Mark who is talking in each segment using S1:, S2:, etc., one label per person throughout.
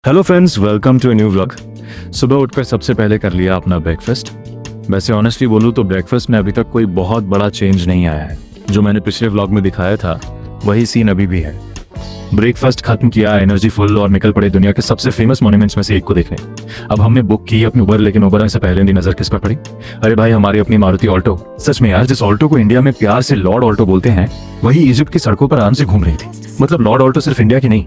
S1: Hello friends, welcome to a new vlog. सुबह उठकर सबसे पहले कर लिया अपना ब्रेकफास्ट। वैसे ऑनेस्टली बोलूँ तो ब्रेकफास्ट में अभी तक कोई बहुत बड़ा चेंज नहीं आया है। जो मैंने पिछले व्लॉग में दिखाया था वही सीन अभी भी है। ब्रेकफास्ट खत्म किया, एनर्जी फुल और निकल पड़े दुनिया के सबसे फेमस मॉन्यूमेंट्स में से एक को देखने। अब हमने बुक की अपनी उबर, लेकिन उबर से पहले नजर किस पर पड़ी? अरे भाई, हमारी अपनी मारुति ऑल्टो। सच में यार, जिस ऑल्टो को इंडिया में प्यार से लॉर्ड ऑल्टो बोलते हैं, वही इजिप्ट की सड़कों पर आराम से घूम रही थी। मतलब लॉर्ड ऑल्टो सिर्फ इंडिया की नहीं,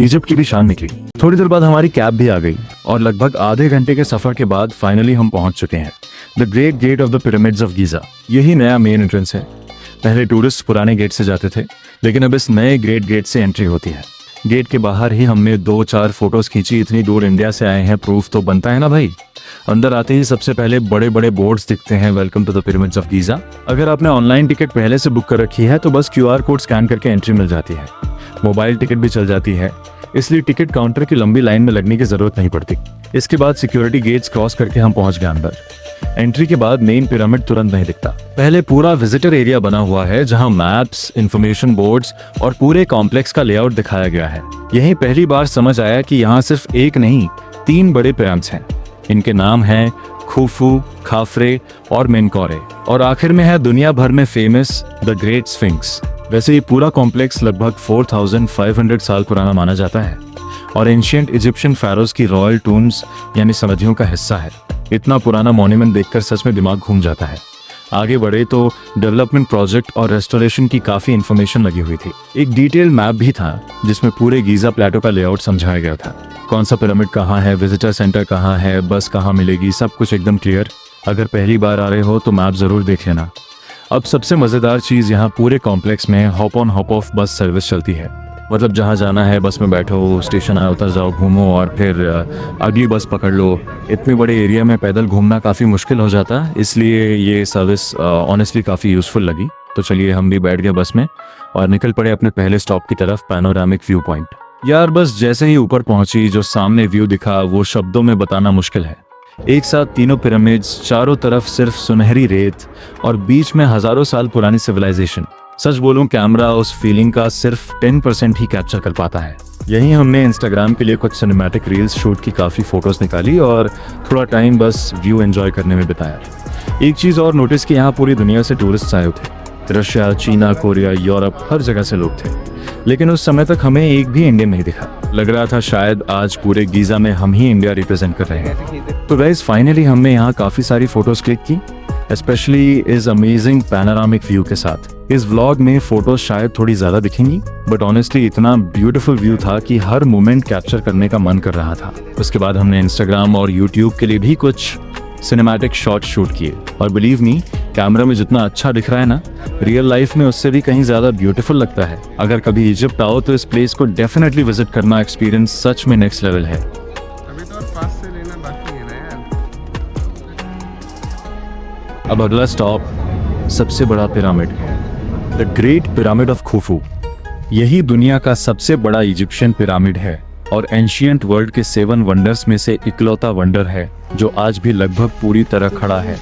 S1: इजिप्ट की भी शान निकली। थोड़ी देर बाद हमारी कैब भी आ गई और लगभग आधे घंटे के सफर के बाद फाइनली हम पहुंच चुके हैं the great gate of the pyramids of Giza. यही नया मेन एंट्रेंस है। पहले टूरिस्ट पुराने गेट से जाते थे, लेकिन अब इस नए ग्रेट गेट से एंट्री होती है। गेट के बाहर ही हमने 2-4 फोटोज खींची। इतनी दूर इंडिया से आए हैं, प्रूफ तो बनता है ना भाई। अंदर आते ही सबसे पहले बड़े बड़े बोर्ड्स दिखते हैं, welcome to the pyramids of Giza. अगर आपने ऑनलाइन टिकट पहले से बुक कर रखी है तो बस QR कोड स्कैन करके एंट्री मिल जाती है। मोबाइल टिकट भी चल जाती है, इसलिए टिकट काउंटर की लंबी लाइन में लगने की जरूरत नहीं पड़ती। इसके बाद सिक्योरिटी गेट्स क्रॉस करके हम पहुंच गए अंदर। एंट्री के बाद मेन पिरामिड तुरंत नहीं दिखता। पहले पूरा विजिटर एरिया बना हुआ है, जहां मैप्स, इंफॉर्मेशन बोर्ड्स और पूरे कॉम्प्लेक्स का लेआउट दिखाया गया है। यही पहली बार समझ आया कि यहाँ सिर्फ एक नहीं, 3 बड़े पिरामिड्स हैं। इनके नाम हैं खुफू, खाफरे और मेनकौरे। और आखिर में है दुनिया भर में फेमस द ग्रेट स्फिंक्स। वैसे ये पूरा कॉम्प्लेक्स लगभग 4500 साल पुराना माना जाता है और एंशिएंट इजिप्शियन pharaohs की रॉयल टूम्स यानी समाधियों का हिस्सा है। इतना पुराना मॉन्यूमेंट देखकर सच में दिमाग घूम जाता है। आगे बढ़े तो डेवलपमेंट प्रोजेक्ट और रेस्टोरेशन की काफी इंफॉर्मेशन लगी हुई थी। एक डिटेल मैप भी था जिसमें पूरे गीजा प्लेटो का लेआउट समझाया गया था। कौन सा पिरामिड कहाँ है, विजिटर सेंटर कहाँ है, बस कहाँ मिलेगी, सब कुछ एकदम क्लियर। अगर पहली बार आ रहे हो तो मैप जरूर देख लेना। अब सबसे मजेदार चीज, यहाँ पूरे कॉम्प्लेक्स में hop on hop off bus service चलती है। मतलब जहाँ जाना है बस में बैठो, स्टेशन आया उतर जाओ, घूमो और फिर अगली बस पकड़ लो। इतने बड़े एरिया में पैदल घूमना काफ़ी मुश्किल हो जाता, इसलिए ये सर्विस ऑनेस्टली काफ़ी यूज़फुल लगी। तो चलिए हम भी बैठ गए बस में और निकल पड़े अपने पहले स्टॉप की तरफ, पैनोरामिक व्यू पॉइंट। यार बस जैसे ही ऊपर पहुंची, जो सामने व्यू दिखा वो शब्दों में बताना मुश्किल है। एक साथ तीनों पिरामिड्स, चारों तरफ सिर्फ सुनहरी रेत और बीच में हजारों साल पुरानी सिविलाइजेशन। सच बोलूं, कैमरा उस फीलिंग का सिर्फ 10% ही कैप्चर कर पाता है। यहीं हमने इंस्टाग्राम के लिए कुछ सिनेमैटिक रील्स शूट की काफ़ी फोटोज निकाली और थोड़ा टाइम बस व्यू एंजॉय करने में बिताया। एक चीज़ और नोटिस की, यहाँ पूरी दुनिया से टूरिस्ट आए थे। रशिया, चीना, कोरिया, यूरोप, हर जगह से लोग थे। लेकिन उस समय तक हमें एक भी इंडियन नहीं दिखा। लग रहा था शायद आज पूरे गीजा में हम ही इंडिया रिप्रेजेंट कर रहे हैं। तो गाइस, फाइनली हमने यहाँ काफ़ी सारी फोटोज क्लिक की, स्पेशली इस अमेजिंग पैनोरामिक व्यू के साथ। इस व्लॉग में फोटोज शायद थोड़ी ज़्यादा दिखेंगी, बट ऑनेस्टली इतना ब्यूटीफुल व्यू था कि हर मोमेंट कैप्चर करने का मन कर रहा था। उसके बाद हमने इंस्टाग्राम और यूट्यूब के लिए भी कुछ सिनेमैटिक शॉट शूट किए और बिलीव मी, कैमरा में जितना अच्छा दिख रहा है ना, रियल लाइफ में उससे भी कहीं ज़्यादा ब्यूटीफुल लगता है। अगर कभी इजिप्ट आओ तो इस प्लेस को डेफिनेटली विजिट करना। एक्सपीरियंस सच में नेक्स्ट लेवल है।
S2: अभी तो पास से लेना बाकी है ना यार।
S1: अब अगला स्टॉप सबसे बड़ा pyramid, the great pyramid of Khufu. यही दुनिया का सबसे बड़ा इजिप्शियन पिरामिड है और एंशिएंट वर्ल्ड के 7 वंडर्स में से इकलौता वंडर है जो आज भी लगभग पूरी तरह खड़ा है।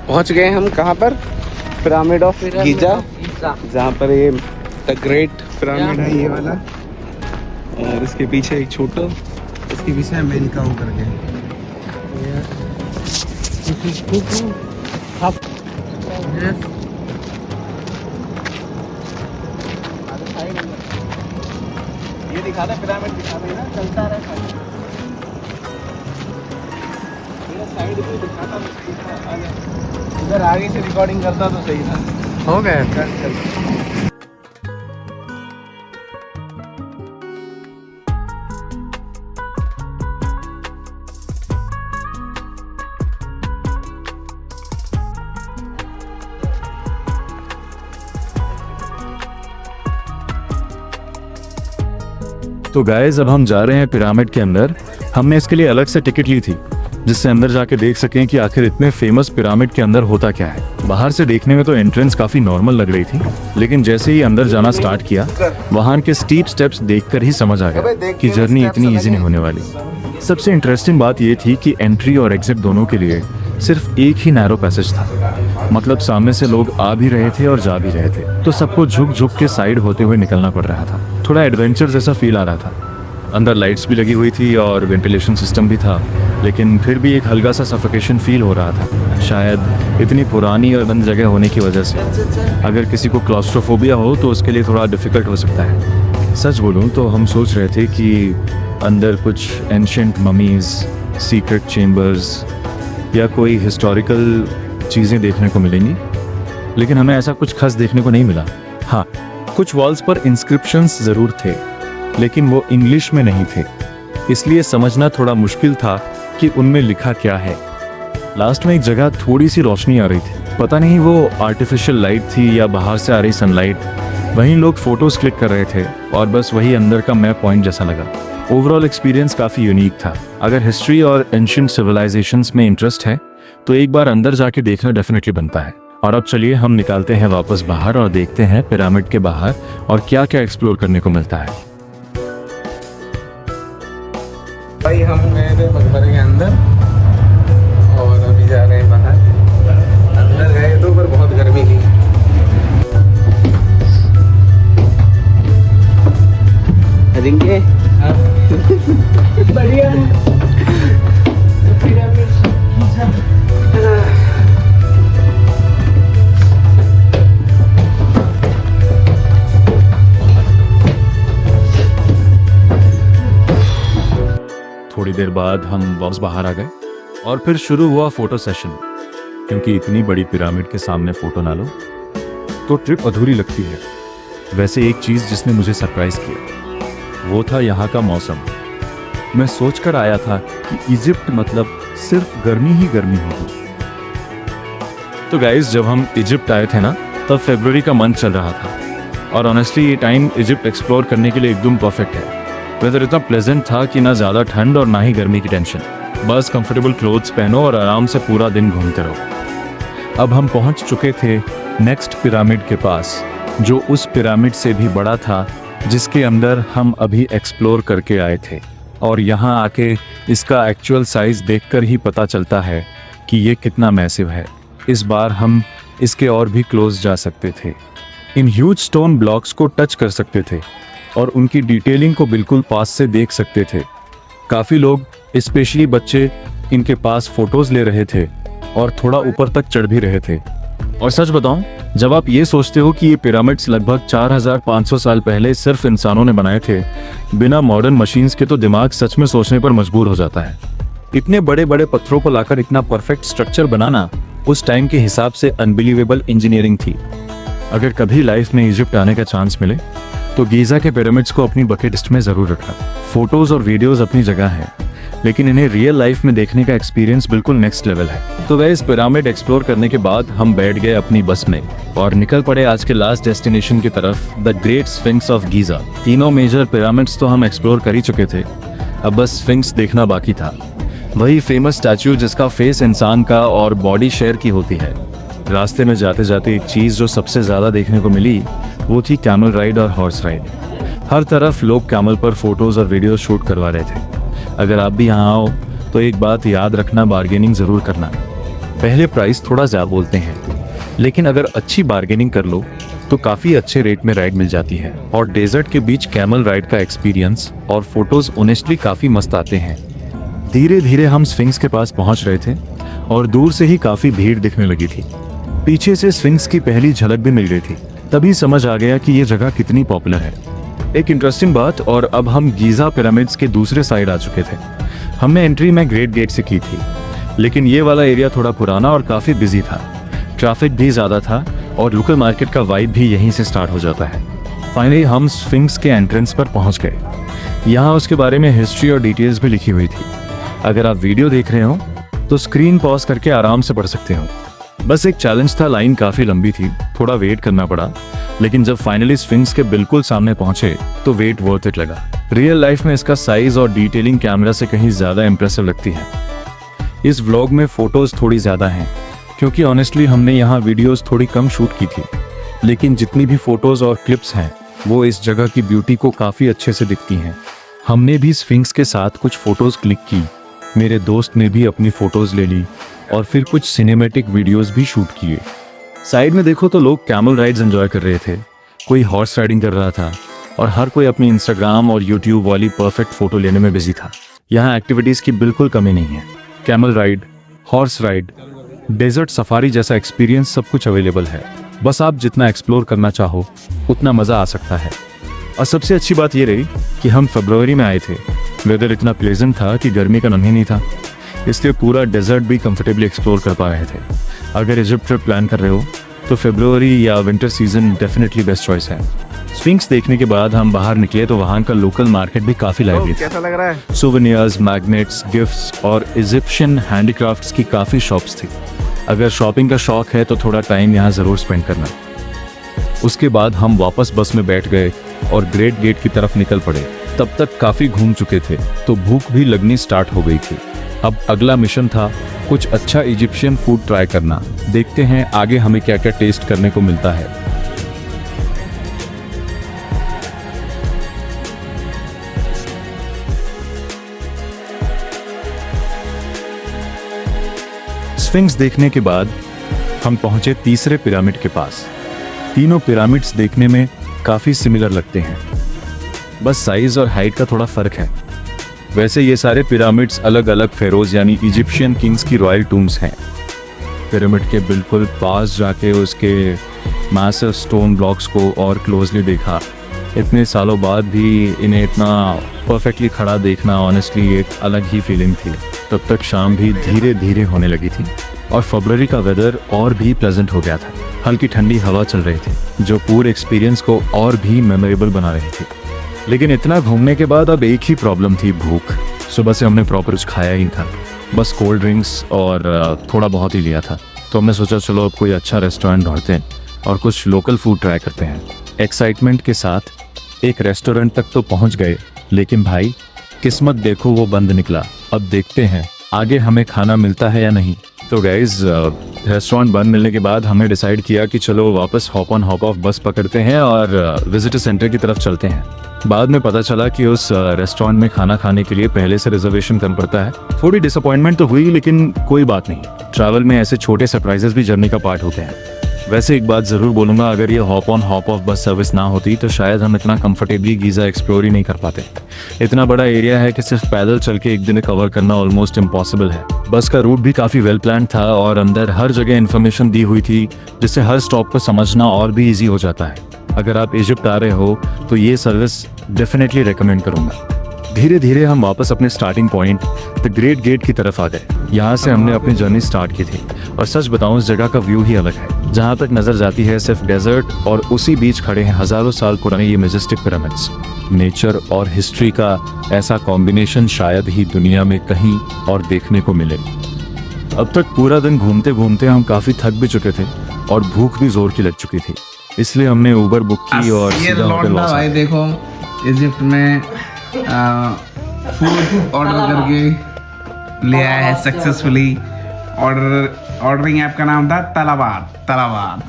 S2: पहुंच गए हम कहाँ पर? पिरामिड ऑफ गीजा, जहाँ पर ये द ग्रेट पिरामिड है, ये वाला। और इसके पीछे एक छोटा, इसके पीछे अमेरिका करके। ये दिखाता पिरामिड, दिखाता है ना, चलता रहा साइड भी दिखाता, इधर आगे से रिकॉर्डिंग करता तो सही था। हो गया चल।
S1: तो गाइस, अब हम जा रहे हैं पिरामिड के अंदर। हमने इसके लिए अलग से टिकट ली थी, जिससे अंदर जाके देख सकें कि आखिर इतने फेमस पिरामिड के अंदर होता क्या है। बाहर से देखने में तो एंट्रेंस काफी नॉर्मल लग रही थी, लेकिन जैसे ही अंदर जाना स्टार्ट किया, वहां के स्टीप स्टेप्स देखकर ही समझ आ गया कि जर्नी इतनी इजी नहीं होने वाली। सबसे इंटरेस्टिंग बात यह थी कि एंट्री और एग्जिट दोनों के लिए सिर्फ एक ही नैरो पैसेज था। मतलब सामने से लोग आ भी रहे थे और जा भी रहे थे, तो सबको झुक झुक के साइड होते हुए निकलना पड़ रहा था। थोड़ा एडवेंचर जैसा फील आ रहा था। अंदर लाइट्स भी लगी हुई थी और वेंटिलेशन सिस्टम भी था, लेकिन फिर भी एक हल्का सा सफोकेशन फील हो रहा था, शायद इतनी पुरानी और बंद जगह होने की वजह से। अगर किसी को क्लॉस्ट्रोफोबिया हो तो उसके लिए थोड़ा डिफ़िकल्ट हो सकता है। सच बोलूँ तो हम सोच रहे थे कि अंदर कुछ एंशिएंट ममीज़, सीक्रेट चेम्बर्स या कोई हिस्टोरिकल चीज़ें देखने को मिलेंगी, लेकिन हमें ऐसा कुछ खास देखने को नहीं मिला। हाँ, कुछ वॉल्स पर इंस्क्रिप्शंस ज़रूर थे, लेकिन वो इंग्लिश में नहीं थे, इसलिए समझना थोड़ा मुश्किल था कि उनमें लिखा क्या है। लास्ट में एक जगह थोड़ी सी रोशनी आ रही थी, पता नहीं वो आर्टिफिशियल लाइट थी या बाहर से आ रही सनलाइट। वहीं लोग फ़ोटोज़ क्लिक कर रहे थे और बस वही अंदर का मैप पॉइंट जैसा लगा। ओवरऑल एक्सपीरियंस काफ़ी यूनिक था। अगर हिस्ट्री और एंशिएंट सिविलाइजेशंस में इंटरेस्ट है तो एक बार अंदर जाके देखना डेफिनेटली बनता है। और अब चलिए हम निकालते हैं वापस बाहर और देखते हैं पिरामिड के बाहर और क्या क्या एक्सप्लोर करने को मिलता है।
S2: भाई हम गए थे मकबरे के अंदर और अभी जा रहे हैं बाहर। अंदर गए तो पर बहुत गर्मी थी। अजिंक्य बढ़िया
S1: थोड़ी देर बाद हम वापस बाहर आ गए और फिर शुरू हुआ फोटो सेशन। क्योंकि इतनी बड़ी पिरामिड के सामने फोटो ना लो तो ट्रिप अधूरी लगती है। वैसे एक चीज़ जिसने मुझे सरप्राइज किया वो था यहाँ का मौसम। मैं सोचकर आया था कि इजिप्ट मतलब सिर्फ गर्मी ही गर्मी होगी। तो गाइस, जब हम इजिप्ट आए थे ना तब फरवरी का मंथ चल रहा था और ऑनेस्टली ये टाइम इजिप्ट एक्सप्लोर करने के लिए एकदम परफेक्ट है। वेदर इतना प्लेजेंट था कि ना ज़्यादा ठंड और ना ही गर्मी की टेंशन। बस कंफर्टेबल क्लोथ्स पहनो और आराम से पूरा दिन घूमते रहो। अब हम पहुंच चुके थे नेक्स्ट पिरामिड के पास, जो उस पिरामिड से भी बड़ा था जिसके अंदर हम अभी एक्सप्लोर करके आए थे। और यहाँ आके इसका एक्चुअल साइज़ देखकर ही पता चलता है कि ये कितना मैसिव है। इस बार हम इसके और भी क्लोज जा सकते थे, इन ह्यूज स्टोन ब्लॉक्स को टच कर सकते थे और उनकी डिटेलिंग को बिल्कुल पास से देख सकते थे। काफ़ी लोग, स्पेशली बच्चे, इनके पास फोटोज ले रहे थे और थोड़ा ऊपर तक चढ़ भी रहे थे। और सच बताऊं, जब आप ये सोचते हो कि ये पिरामिड्स लगभग 4500 साल पहले सिर्फ इंसानों ने बनाए थे बिना मॉडर्न मशीन्स के, तो दिमाग सच में सोचने पर मजबूर हो जाता है। इतने बड़े बड़े पत्थरों को लाकर इतना परफेक्ट स्ट्रक्चर बनाना उस टाइम के हिसाब से अनबिलीवेबल इंजीनियरिंग थी। अगर कभी लाइफ में इजिप्ट आने का चांस मिले तो गीज़ा के पिरामिड्स को अपनी बकेट लिस्ट में ज़रूर रखना। फोटोज़ और वीडियोज़ अपनी जगह हैं, लेकिन इन्हें रियल लाइफ में देखने का एक्सपीरियंस बिल्कुल नेक्स्ट लेवल है। तो वह इस पिरामिड एक्सप्लोर करने के बाद हम बैठ गए अपनी बस में और निकल पड़े आज के लास्ट डेस्टिनेशन की तरफ, the great sphinx of Giza. तीनों मेजर पिरामिड्स तो हम एक्सप्लोर कर ही चुके थे, अब बस स्फिंक्स देखना बाकी था। वही फेमस स्टैचू जिसका फेस इंसान का और बॉडी शेयर की होती है। रास्ते में जाते जाते एक चीज़ जो सबसे ज़्यादा देखने को मिली वो थी कैमल राइड और हॉर्स राइड। हर तरफ लोग कैमल पर फोटोज़ और वीडियोस शूट करवा रहे थे। अगर आप भी यहाँ आओ तो एक बात याद रखना, बार्गेनिंग ज़रूर करना। पहले प्राइस थोड़ा ज़्यादा बोलते हैं, लेकिन अगर अच्छी बार्गेनिंग कर लो तो काफ़ी अच्छे रेट में राइड मिल जाती है। और डेजर्ट के बीच कैमल राइड का एक्सपीरियंस और फोटोज़ ऑनेस्टली काफ़ी मस्त आते हैं। धीरे धीरे हम स्फिंक्स के पास पहुँच रहे थे और दूर से ही काफ़ी भीड़ दिखने लगी थी। पीछे से स्फिंक्स की पहली झलक भी मिल गई थी। तभी समझ आ गया कि ये जगह कितनी पॉपुलर है। एक इंटरेस्टिंग बात, और अब हम गीज़ा पिरामिड्स के दूसरे साइड आ चुके थे। हमने एंट्री में ग्रेट गेट से की थी, लेकिन ये वाला एरिया थोड़ा पुराना और काफ़ी बिजी था। ट्रैफिक भी ज़्यादा था और लोकल मार्केट का वाइब भी यहीं से स्टार्ट हो जाता है। फाइनली हम स्फिंक्स के एंट्रेंस पर पहुँच गए। यहाँ उसके बारे में हिस्ट्री और डिटेल्स भी लिखी हुई थी। अगर आप वीडियो देख रहे हो तो स्क्रीन पॉज करके आराम से पढ़ सकते हो। बस एक चैलेंज था, लाइन काफ़ी लंबी थी, थोड़ा वेट करना पड़ा, लेकिन जब फाइनली स्फिंक्स के बिल्कुल सामने पहुंचे तो वेट वर्थ इट लगा। रियल लाइफ में इसका साइज और डिटेलिंग कैमरा से कहीं ज़्यादा इंप्रेसिव लगती है। इस व्लॉग में फ़ोटोज़ थोड़ी ज़्यादा हैं, क्योंकि ऑनेस्टली हमने यहाँ वीडियोज़ थोड़ी कम शूट की थी, लेकिन जितनी भी फ़ोटोज़ और क्लिप्स हैं वो इस जगह की ब्यूटी को काफ़ी अच्छे से दिखती हैं। हमने भी स्फिंक्स के साथ कुछ फ़ोटोज़ क्लिक की, मेरे दोस्त ने भी अपनी फ़ोटोज़ ले ली और फिर कुछ सिनेमैटिक वीडियोस भी शूट किए। साइड में देखो तो लोग कैमल राइड्स एंजॉय कर रहे थे, कोई हॉर्स राइडिंग कर रहा था और हर कोई अपनी इंस्टाग्राम और यूट्यूब वाली परफेक्ट फोटो लेने में बिजी था। यहाँ एक्टिविटीज़ की बिल्कुल कमी नहीं है। Camel ride, horse ride, desert safari जैसा एक्सपीरियंस सब कुछ अवेलेबल है। बस आप जितना एक्सप्लोर करना चाहो उतना मज़ा आ सकता है। और सबसे अच्छी बात ये रही कि हम फरवरी में आए थे। वेदर इतना प्लेजेंट था कि गर्मी का नाम ही नहीं था, इसलिए पूरा डेजर्ट भी कंफर्टेबली एक्सप्लोर कर पा रहे थे। अगर इजिप्ट ट्रिप प्लान कर रहे हो तो फरवरी या winter season definitely best choice है। स्फिंक्स देखने के बाद हम बाहर निकले तो वहाँ का लोकल मार्केट भी काफ़ी लाइवली था।
S2: कैसा लग रहा है?
S1: सोवेनियर्स, मैग्नेट्स, गिफ्ट्स और इजिप्शियन हैंडीक्राफ्ट्स की काफ़ी शॉप्स थी। अगर शॉपिंग का शौक है तो थोड़ा टाइम यहाँ ज़रूर स्पेंड करना। उसके बाद हम वापस बस में बैठ गए और ग्रेट गेट की तरफ निकल पड़े। तब तक काफ़ी घूम चुके थे तो भूख भी लगनी स्टार्ट हो गई थी। अब अगला मिशन था कुछ अच्छा इजिप्शियन फूड ट्राई करना। देखते हैं आगे हमें क्या क्या टेस्ट करने को मिलता है। स्फिंक्स देखने के बाद हम पहुंचे तीसरे पिरामिड के पास। तीनों पिरामिड्स देखने में काफ़ी सिमिलर लगते हैं, बस साइज और हाइट का थोड़ा फर्क है। वैसे ये सारे पिरामिड्स अलग अलग फेरोज यानी इजिप्शियन किंग्स की रॉयल टूम्स हैं। पिरामिड के बिल्कुल पास जाके उसके मैसिव स्टोन ब्लॉक्स को और क्लोजली देखा। इतने सालों बाद भी इन्हें इतना परफेक्टली खड़ा देखना ऑनेस्टली एक अलग ही फीलिंग थी। तब तक शाम भी धीरे धीरे होने लगी थी और फरवरी का वेदर और भी प्लेजेंट हो गया था। हल्की ठंडी हवा चल रही थी जो पूरे एक्सपीरियंस को और भी मेमोरेबल बना रही थी। लेकिन इतना घूमने के बाद अब एक ही प्रॉब्लम थी, भूख। सुबह से हमने प्रॉपर कुछ खाया ही था, बस कोल्ड ड्रिंक्स और थोड़ा बहुत ही लिया था। तो हमने सोचा चलो अब कोई अच्छा रेस्टोरेंट ढूंढते हैं और कुछ लोकल फूड ट्राई करते हैं। एक्साइटमेंट के साथ एक रेस्टोरेंट तक तो पहुंच गए, लेकिन भाई किस्मत देखो वो बंद निकला। अब देखते हैं आगे हमें खाना मिलता है या नहीं। तो गाइज रेस्टोरेंट बंद मिलने के बाद हमने डिसाइड किया कि चलो वापस हॉप ऑन हॉप ऑफ बस पकड़ते हैं और विजिटर सेंटर की तरफ चलते हैं। बाद में पता चला कि उस रेस्टोरेंट में खाना खाने के लिए पहले से रिजर्वेशन करना पड़ता है। थोड़ी डिसअपॉइंटमेंट तो हुई, लेकिन कोई बात नहीं। ट्रैवल में ऐसे छोटे सरप्राइजेस भी जर्नी का पार्ट होते हैं। वैसे एक बात ज़रूर बोलूँगा, अगर ये hop on hop off bus service ना होती तो शायद हम इतना कंफर्टेबली गीज़ा एक्सप्लोर ही नहीं कर पाते। इतना बड़ा एरिया है कि सिर्फ पैदल चल के एक दिन कवर करना ऑलमोस्ट इम्पॉसिबल है। बस का रूट भी काफ़ी वेल प्लान था और अंदर हर जगह इन्फॉर्मेशन दी हुई थी, जिससे हर स्टॉप को समझना और भी ईजी हो जाता है। अगर आप इजिप्ट आ रहे हो तो ये सर्विस डेफिनेटली रेकमेंड करूँगा। धीरे धीरे हम वापस अपने starting point the great gate की तरफ आ गए। यहाँ से हमने अपनी जर्नी स्टार्ट की थी और सच बताऊँ इस जगह का व्यू ही अलग है। जहाँ तक नज़र जाती है सिर्फ डेजर्ट और उसी बीच खड़े हैं हज़ारों साल पुराने ये मैजेस्टिक पिरामिड्स। नेचर और हिस्ट्री का ऐसा कॉम्बिनेशन शायद ही दुनिया में कहीं और देखने को मिले। अब तक पूरा दिन घूमते घूमते हम काफ़ी थक भी चुके थे और भूख भी जोर की लग चुकी थी, इसलिए हमने उबर बुक की और सीधा होटल लौटा।
S2: भाई देखो इजिप्ट में फूड ऑर्डर करके ले आया है सक्सेसफुली। ऑर्डरिंग ऐप का नाम था तलाबात।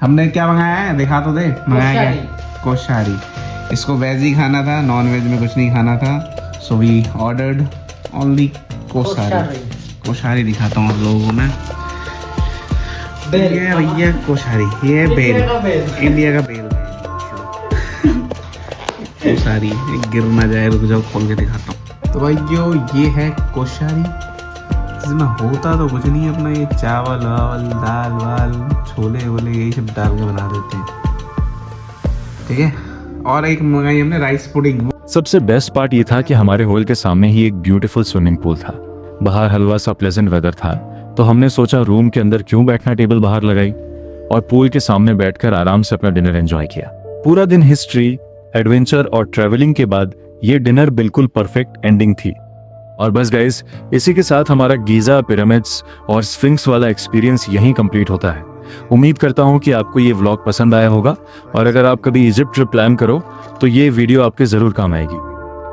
S2: हमने क्या मंगाया है दिखा तो दे। मंगाया क्या? कोशारी। इसको वेज ही खाना था, नॉन वेज में कुछ नहीं खाना था। So we ordered only Koshyari दिखाता हूँ आप लोगों को मैं। ये भैया कोशारी, ये बेल, इंडिया का बेल कोशारी। गिर ना जाए, रुक जाओ खोल के दिखाता हूँ। तो भाई ये है कोशारी, जिसमें होता तो कुछ नहीं, अपना ये चावल वावल दाल वाल छोले वोले यही सब डाल के बना देते हैं, ठीक है। और एक मंगाई हमने राइस पुडिंग।
S1: सबसे बेस्ट पार्ट ये था कि हमारे होटल के सामने ही एक ब्यूटीफुल स्विमिंग पूल था। बाहर हल्का सा प्लेजेंट वेदर था, तो हमने सोचा रूम के अंदर क्यों बैठना, टेबल बाहर लगाई और पूल के सामने बैठकर आराम से अपना डिनर एंजॉय किया। पूरा दिन हिस्ट्री, एडवेंचर और ट्रैवलिंग के बाद ये डिनर बिल्कुल परफेक्ट एंडिंग थी। और बस गाइस, इसी के साथ हमारा गीज़ा, पिरामिड्स और स्फिंक्स वाला एक्सपीरियंस यहीं कंप्लीट होता है। उम्मीद करता हूँ कि आपको ये व्लॉग पसंद आया होगा और अगर आप कभी इजिप्ट ट्रिप प्लान करो तो ये वीडियो आपके ज़रूर काम आएगी।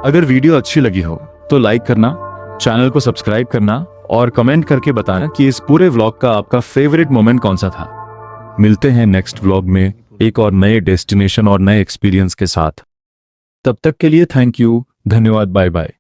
S1: अगर वीडियो अच्छी लगी हो तो लाइक करना, चैनल को सब्सक्राइब करना और कमेंट करके बताना कि इस पूरे व्लॉग का आपका फेवरेट मोमेंट कौन सा था। मिलते हैं नेक्स्ट व्लॉग में एक और नए डेस्टिनेशन और नए एक्सपीरियंस के साथ। तब तक के लिए थैंक यू, धन्यवाद, बाय बाय।